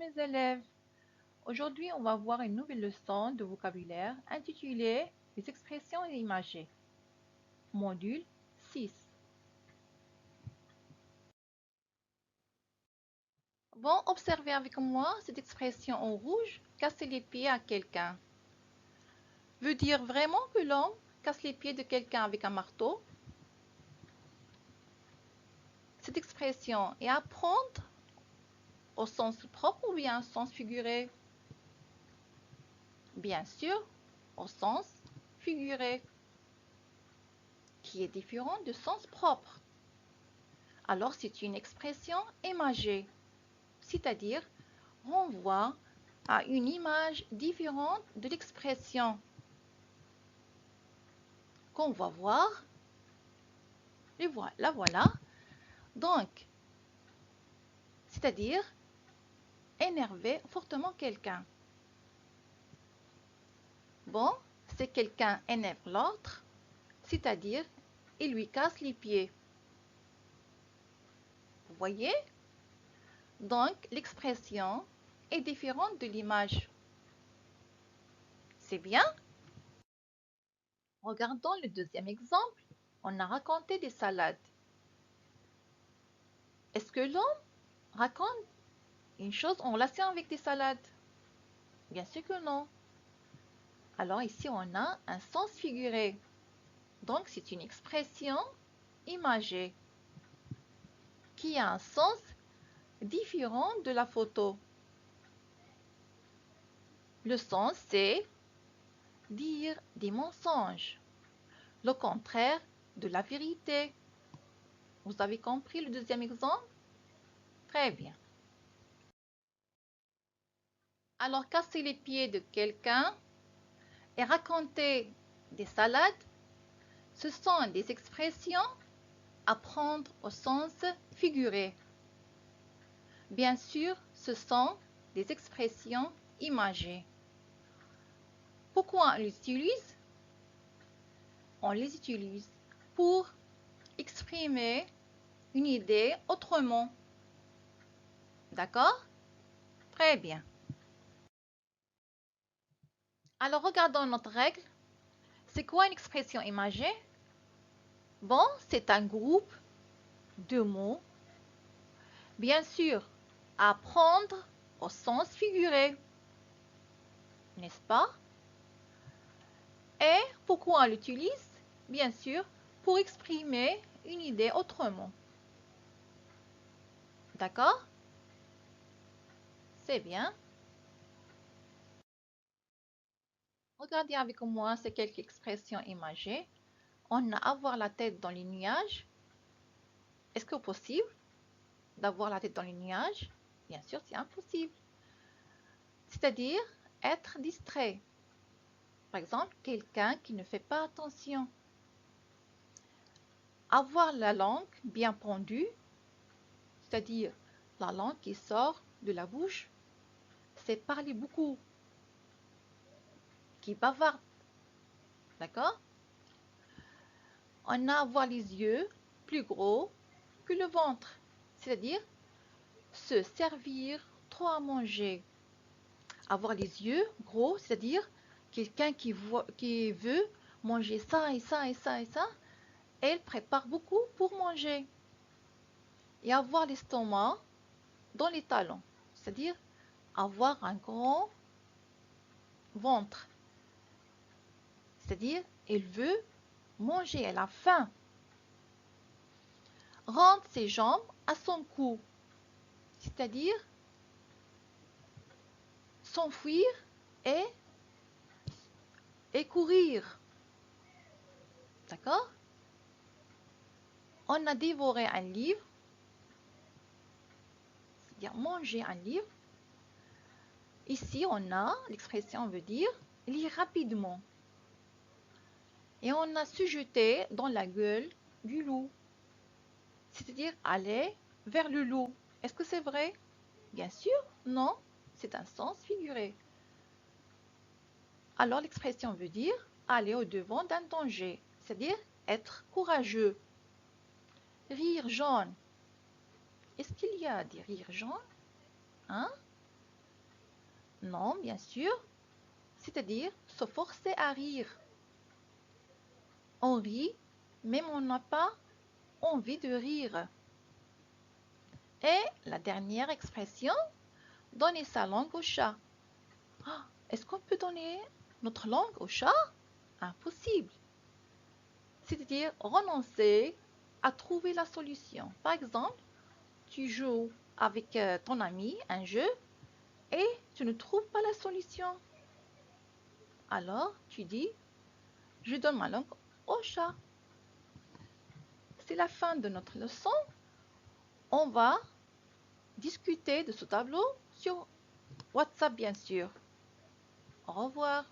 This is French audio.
mes élèves. Aujourd'hui, on va voir une nouvelle leçon de vocabulaire intitulée Les expressions imagées. Module 6. Bon, observez avec moi cette expression en rouge, casser les pieds à quelqu'un. Veut dire vraiment que l'homme casse les pieds de quelqu'un avec un marteau? Cette expression est à prendre au sens propre ou bien au sens figuré? Bien sûr, au sens figuré, qui est différent du sens propre. Alors c'est une expression imagée, c'est-à-dire renvoie à une image différente de l'expression qu'on va voir. La voilà. Donc, c'est-à-dire énerver fortement quelqu'un. Bon, c'est quelqu'un énerve l'autre, c'est-à-dire il lui casse les pieds. Vous voyez? Donc, l'expression est différente de l'image. C'est bien? Regardons le deuxième exemple. On a raconté des salades. Est-ce que l'homme raconte une chose en relation avec des salades? Bien sûr que non. Alors ici, on a un sens figuré. Donc, c'est une expression imagée qui a un sens différent de la photo. Le sens, c'est dire des mensonges, le contraire de la vérité. Vous avez compris le deuxième exemple? Très bien. Alors, casser les pieds de quelqu'un et raconter des salades, ce sont des expressions à prendre au sens figuré. Bien sûr, ce sont des expressions imagées. Pourquoi on les utilise? On les utilise pour exprimer une idée autrement. D'accord? Très bien. Alors, regardons notre règle. C'est quoi une expression imagée? Bon, c'est un groupe de mots, bien sûr, à prendre au sens figuré. N'est-ce pas? Et pourquoi on l'utilise? Bien sûr, pour exprimer une idée autrement. D'accord? C'est bien. Regardez avec moi ces quelques expressions imagées. On a avoir la tête dans les nuages. Est-ce que c'est possible d'avoir la tête dans les nuages? Bien sûr, c'est impossible. C'est-à-dire être distrait. Par exemple, quelqu'un qui ne fait pas attention. Avoir la langue bien pendue, c'est-à-dire la langue qui sort de la bouche, c'est parler beaucoup, qui bavarde. D'accord? On a avoir les yeux plus gros que le ventre, c'est-à-dire se servir trop à manger. Avoir les yeux gros, c'est-à-dire quelqu'un qui veut manger ça et ça et ça et ça, elle prépare beaucoup pour manger. Et avoir l'estomac dans les talons, c'est-à-dire avoir un grand ventre, c'est-à-dire elle veut manger, elle a faim. Rendre ses jambes à son cou, c'est-à-dire s'enfuir et, et courir. D'accord? On a dévoré un livre, c'est-à-dire manger un livre. Ici, on a, l'expression veut dire lire rapidement. Et on a se jeter dans la gueule du loup, c'est-à-dire aller vers le loup. Est-ce que c'est vrai? Bien sûr, non, c'est un sens figuré. Alors l'expression veut dire aller au-devant d'un danger, c'est-à-dire être courageux. Rire jaune. Est-ce qu'il y a des rires jaunes? Hein? Non, bien sûr, c'est-à-dire se forcer à rire. On rit, même on n'a pas envie de rire. Et la dernière expression, donner sa langue au chat. Ah, est-ce qu'on peut donner notre langue au chat? Impossible. C'est-à-dire renoncer à trouver la solution. Par exemple, tu joues avec ton ami un jeu et tu ne trouves pas la solution. Alors, tu dis, je donne ma langue au chat. C'est la fin de notre leçon. On va discuter de ce tableau sur WhatsApp, bien sûr. Au revoir.